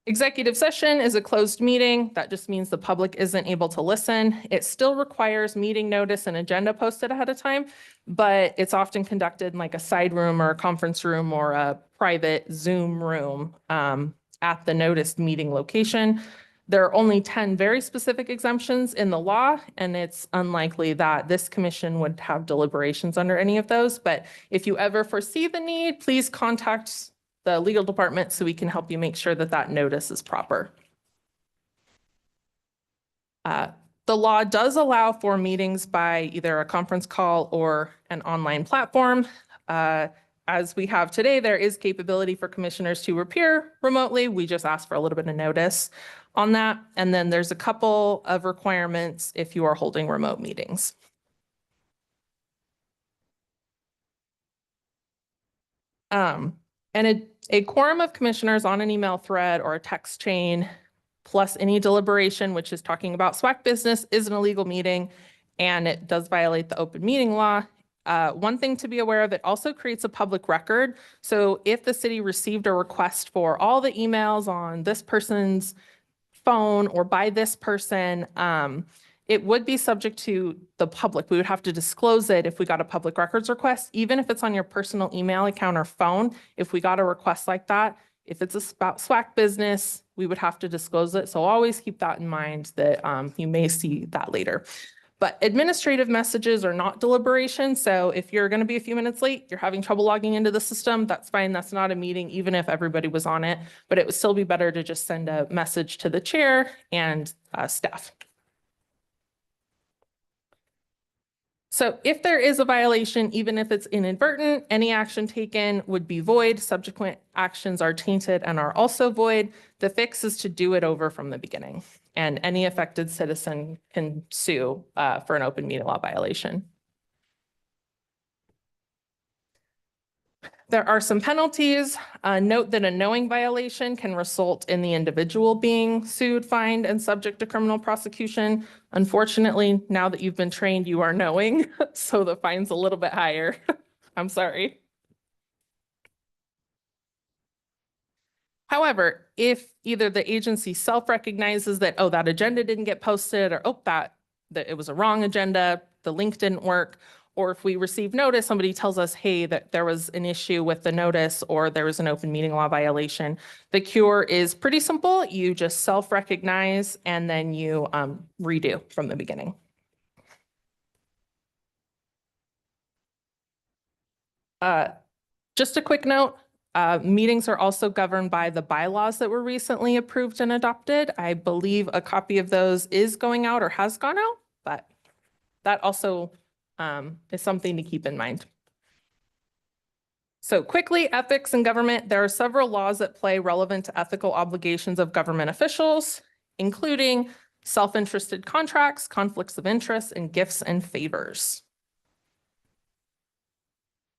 Executive session is a closed meeting. That just means the public isn't able to listen. It still requires meeting notice and agenda posted ahead of time, but it's often conducted in like a side room or a conference room or a private Zoom room at the noticed meeting location. There are only 10 very specific exemptions in the law, and it's unlikely that this commission would have deliberations under any of those. But if you ever foresee the need, please contact the legal department so we can help you make sure that that notice is proper. The law does allow for meetings by either a conference call or an online platform. As we have today, there is capability for commissioners to appear remotely. We just ask for a little bit of notice on that. And then there's a couple of requirements if you are holding remote meetings. And a quorum of commissioners on an email thread or a text chain, plus any deliberation, which is talking about SWAC business, is an illegal meeting, and it does violate the open meeting law. One thing to be aware of, it also creates a public record. So if the city received a request for all the emails on this person's phone or by this person, it would be subject to the public. We would have to disclose it if we got a public records request, even if it's on your personal email account or phone. If we got a request like that, if it's about SWAC business, we would have to disclose it. So always keep that in mind that you may see that later. But administrative messages are not deliberation. So if you're going to be a few minutes late, you're having trouble logging into the system, that's fine. That's not a meeting, even if everybody was on it. But it would still be better to just send a message to the chair and staff. So if there is a violation, even if it's inadvertent, any action taken would be void. Subsequent actions are tainted and are also void. The fix is to do it over from the beginning, and any affected citizen can sue for an open meeting law violation. There are some penalties. Note that a knowing violation can result in the individual being sued, fined, and subject to criminal prosecution. Unfortunately, now that you've been trained, you are knowing, so the fine's a little bit higher. I'm sorry. However, if either the agency self-recognizes that, oh, that agenda didn't get posted, or oh, that it was a wrong agenda, the link didn't work, or if we receive notice, somebody tells us, hey, that there was an issue with the notice or there was an open meeting law violation, the cure is pretty simple. You just self-recognize and then you redo from the beginning. Just a quick note, meetings are also governed by the bylaws that were recently approved and adopted. I believe a copy of those is going out or has gone out, but that also is something to keep in mind. So quickly, ethics in government. There are several laws at play relevant to ethical obligations of government officials, including self-interested contracts, conflicts of interest, and gifts and favors.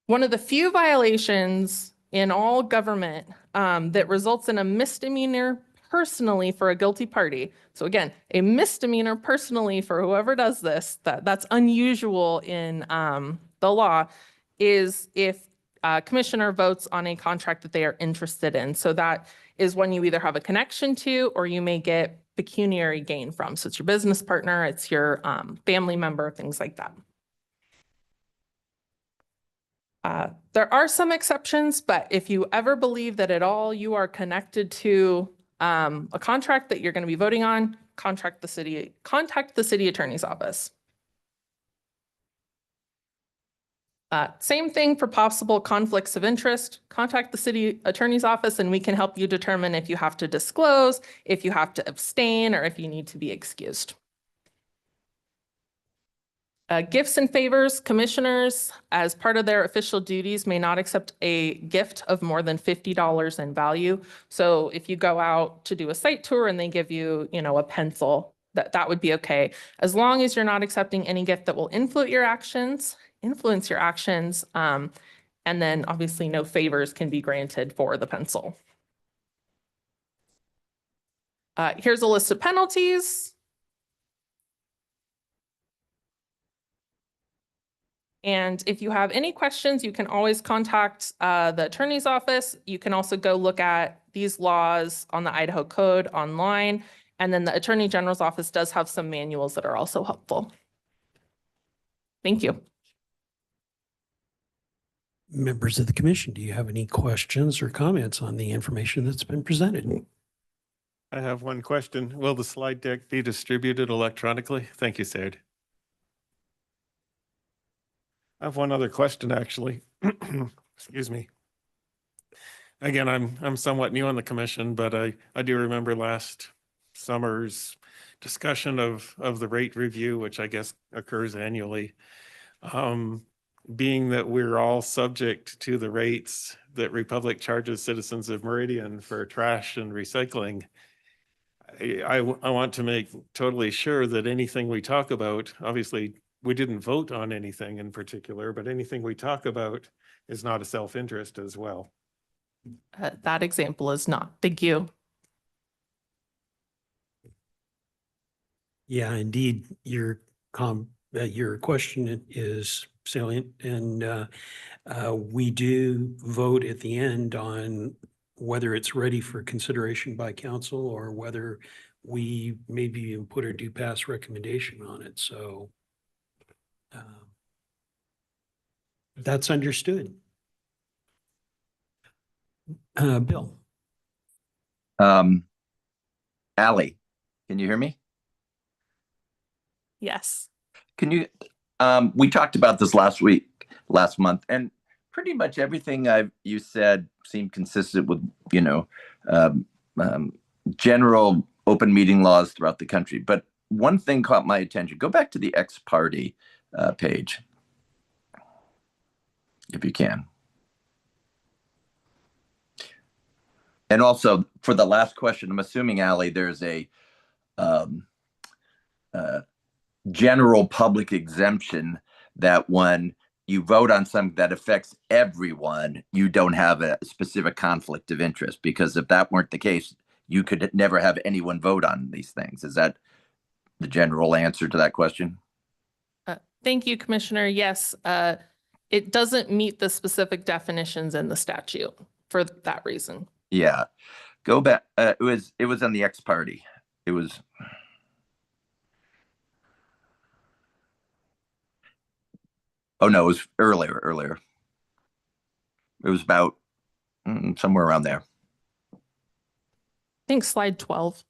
One of the few violations in all government that results in a misdemeanor personally for a guilty party. So again, a misdemeanor personally for whoever does this, that's unusual in the law, is if a commissioner votes on a contract that they are interested in. So that is one you either have a connection to or you may get pecuniary gain from. So it's your business partner, it's your family member, things like that. There are some exceptions, but if you ever believe that at all you are connected to a contract that you're going to be voting on, contact the city attorney's office. Same thing for possible conflicts of interest. Contact the city attorney's office and we can help you determine if you have to disclose, if you have to abstain, or if you need to be excused. Gifts and favors, commissioners, as part of their official duties, may not accept a gift of more than $50 in value. So if you go out to do a site tour and they give you, a pencil, that would be okay. As long as you're not accepting any gift that will influence your actions, and then obviously no favors can be granted for the pencil. Here's a list of penalties. And if you have any questions, you can always contact the attorney's office. You can also go look at these laws on the Idaho Code online. And then the Attorney General's office does have some manuals that are also helpful. Thank you. Members of the commission, do you have any questions or comments on the information that's been presented? I have one question. Will the slide deck be distributed electronically? Thank you, Sarah. I have one other question, actually. Excuse me. Again, I'm somewhat new on the commission, but I do remember last summer's discussion of the rate review, which I guess occurs annually. Being that we're all subject to the rates that Republic charges citizens of Meridian for trash and recycling, I want to make totally sure that anything we talk about, obviously, we didn't vote on anything in particular, but anything we talk about is not a self-interest as well. That example is not. Thank you. Yeah, indeed, your question is salient, and we do vote at the end on whether it's ready for consideration by council or whether we maybe even put a do pass recommendation on it. So that's understood. Bill. Allie, can you hear me? Yes. Can you, we talked about this last month, and pretty much everything you said seemed consistent with, general open meeting laws throughout the country. But one thing caught my attention. Go back to the ex parte page, if you can. And also for the last question, I'm assuming, Allie, there's a general public exemption that when you vote on something that affects everyone, you don't have a specific conflict of interest, because if that weren't the case, you could never have anyone vote on these things. Is that the general answer to that question? Thank you, Commissioner. Yes, it doesn't meet the specific definitions in the statute for that reason. Yeah, go back. It was on the ex parte. It was. Oh no, it was earlier. It was about somewhere around there. I think slide 12.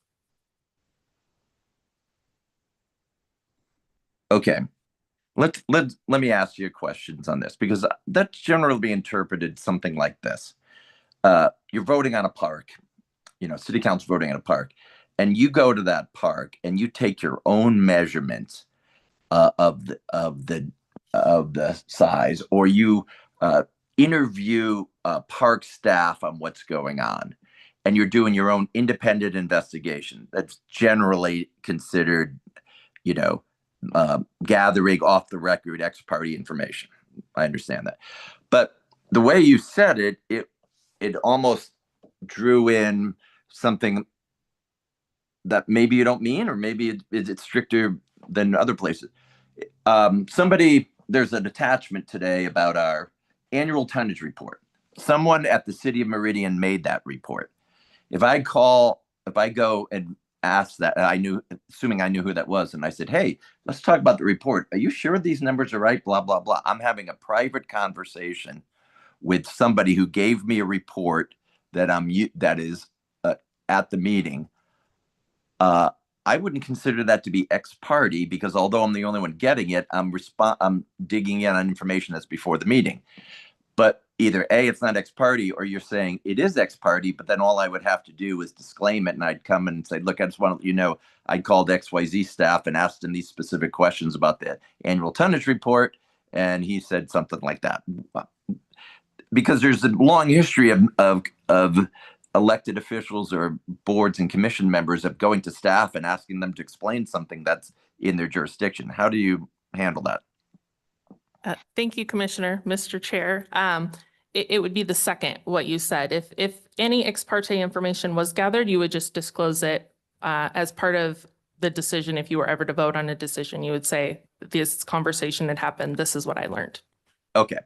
Okay. Let me ask you questions on this, because that's generally interpreted something like this. You're voting on a park, city council voting on a park, and you go to that park and you take your own measurements of the size, or you interview park staff on what's going on, and you're doing your own independent investigation. That's generally considered, gathering off the record ex parte information. I understand that, but the way you said it almost drew in something that maybe you don't mean, or maybe it's stricter than other places. There's an attachment today about our annual tonnage report. Someone at the city of Meridian made that report. If I go and ask that, assuming I knew who that was, and I said, hey, let's talk about the report. Are you sure these numbers are right? Blah, blah, blah. I'm having a private conversation with somebody who gave me a report that is at the meeting. I wouldn't consider that to be ex parte, because although I'm the only one getting it, I'm digging in on information that's before the meeting. But either A, it's not ex parte, or you're saying it is ex parte, but then all I would have to do is disclaim it, and I'd come and say, look, I just want to let you know, I called XYZ staff and asked them these specific questions about the annual tonnage report, and he said something like that. Because there's a long history of elected officials or boards and commission members of going to staff and asking them to explain something that's in their jurisdiction. How do you handle that? Thank you, Commissioner. Mr. Chair, it would be the second, what you said. If any ex parte information was gathered, you would just disclose it as part of the decision. If you were ever to vote on a decision, you would say, this conversation had happened. This is what I learned. Okay.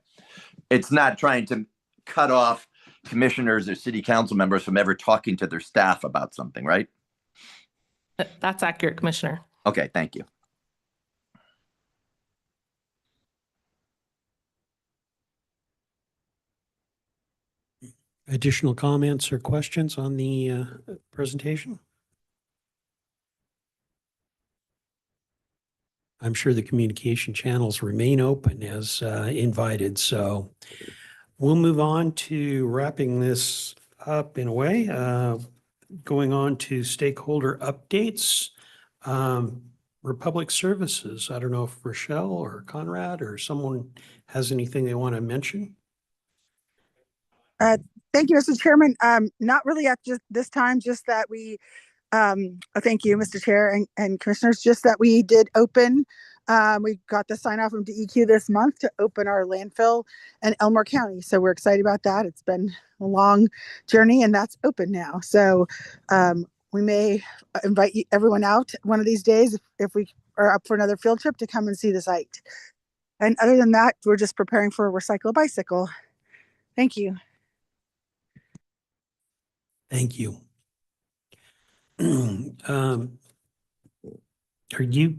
It's not trying to cut off commissioners or city council members from ever talking to their staff about something, right? That's accurate, Commissioner. Okay, thank you. Additional comments or questions on the presentation? I'm sure the communication channels remain open as invited, so we'll move on to wrapping this up in a way. Going on to stakeholder updates. Republic Services, I don't know if Rochelle or Conrad or someone has anything they want to mention. Thank you, Mr. Chairman. Not really at just this time, just that we, thank you, Mr. Chair and Commissioners, just that we did open, we got the sign off from DEQ this month to open our landfill in Elmore County. So we're excited about that. It's been a long journey and that's open now. So we may invite everyone out one of these days if we are up for another field trip to come and see the site. And other than that, we're just preparing for a Recycle Bicycle. Thank you. Thank you. Are you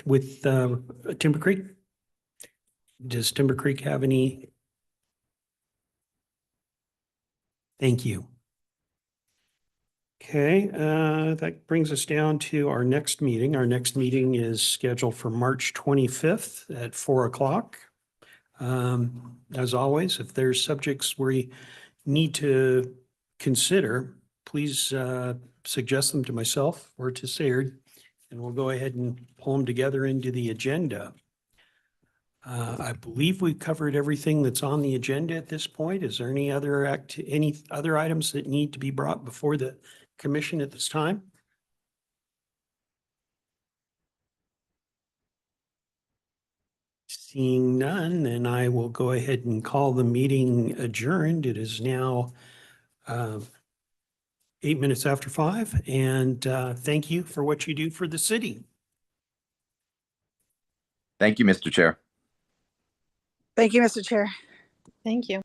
with Timber Creek? Does Timber Creek have any? Thank you. Okay, that brings us down to our next meeting. Our next meeting is scheduled for March 25th at 4 o'clock. As always, if there's subjects we need to consider, please suggest them to myself or to Sayard, and we'll go ahead and pull them together into the agenda. I believe we've covered everything that's on the agenda at this point. Is there any other items that need to be brought before the commission at this time? Seeing none, then I will go ahead and call the meeting adjourned. It is now 8 minutes after 5, and thank you for what you do for the city. Thank you, Mr. Chair. Thank you, Mr. Chair. Thank you.